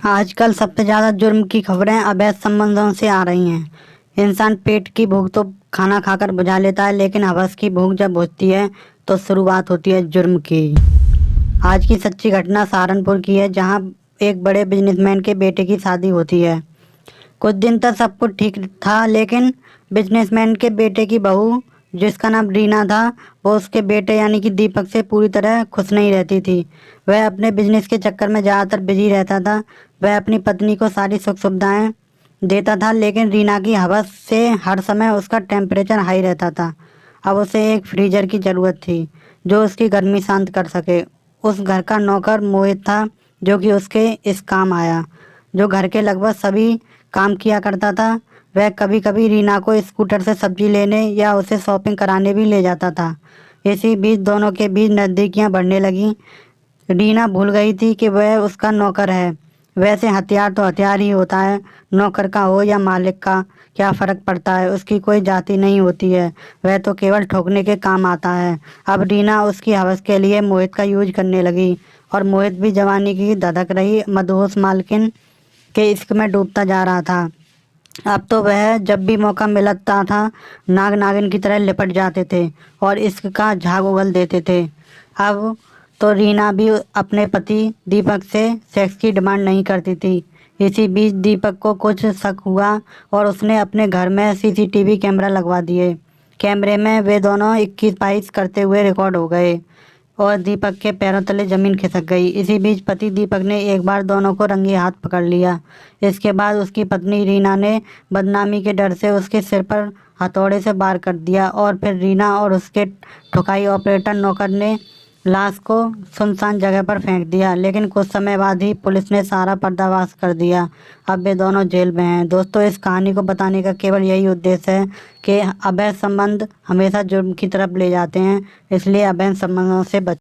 आजकल सबसे ज़्यादा जुर्म की खबरें अवैध संबंधों से आ रही हैं। इंसान पेट की भूख तो खाना खाकर बुझा लेता है, लेकिन हवस की भूख जब बुझती है तो शुरुआत होती है जुर्म की। आज की सच्ची घटना सहारनपुर की है, जहां एक बड़े बिजनेसमैन के बेटे की शादी होती है। कुछ दिन तक सब कुछ ठीक था, लेकिन बिजनेसमैन के बेटे की बहू, जिसका नाम रीना था, वो उसके बेटे यानी कि दीपक से पूरी तरह खुश नहीं रहती थी। वह अपने बिजनेस के चक्कर में ज़्यादातर बिजी रहता था। वह अपनी पत्नी को सारी सुख सुविधाएं देता था, लेकिन रीना की हवस से हर समय उसका टेम्परेचर हाई रहता था। अब उसे एक फ्रीजर की ज़रूरत थी जो उसकी गर्मी शांत कर सके। उस घर का नौकर मोहित था, जो कि उसके इस काम आया, जो घर के लगभग सभी काम किया करता था। वह कभी कभी रीना को स्कूटर से सब्जी लेने या उसे शॉपिंग कराने भी ले जाता था। इसी बीच दोनों के बीच नज़दीकियां बढ़ने लगीं। रीना भूल गई थी कि वह उसका नौकर है। वैसे हथियार तो हथियार ही होता है, नौकर का हो या मालिक का क्या फ़र्क पड़ता है। उसकी कोई जाति नहीं होती है, वह तो केवल ठोकने के काम आता है। अब रीना उसकी हवस के लिए मोहित का यूज करने लगी, और मोहित भी जवानी की धधक रही मदहोश मालकिन के इश्क में डूबता जा रहा था। अब तो वह जब भी मौका मिलता था, नाग नागिन की तरह लिपट जाते थे और इश्क का झाग उगल देते थे। अब तो रीना भी अपने पति दीपक से सेक्स की डिमांड नहीं करती थी। इसी बीच दीपक को कुछ शक हुआ और उसने अपने घर में सीसीटीवी कैमरा लगवा दिए। कैमरे में वे दोनों 21-22 करते हुए रिकॉर्ड हो गए और दीपक के पैरों तले जमीन खिसक गई। इसी बीच पति दीपक ने एक बार दोनों को रंगे हाथ पकड़ लिया। इसके बाद उसकी पत्नी रीना ने बदनामी के डर से उसके सिर पर हथौड़े से वार कर दिया, और फिर रीना और उसके ठुकाई ऑपरेटर नौकर ने लाश को सुनसान जगह पर फेंक दिया। लेकिन कुछ समय बाद ही पुलिस ने सारा पर्दाफाश कर दिया। अब वे दोनों जेल में हैं। दोस्तों, इस कहानी को बताने का केवल यही उद्देश्य है कि अवैध संबंध हमेशा जुर्म की तरफ ले जाते हैं, इसलिए अवैध संबंधों से बच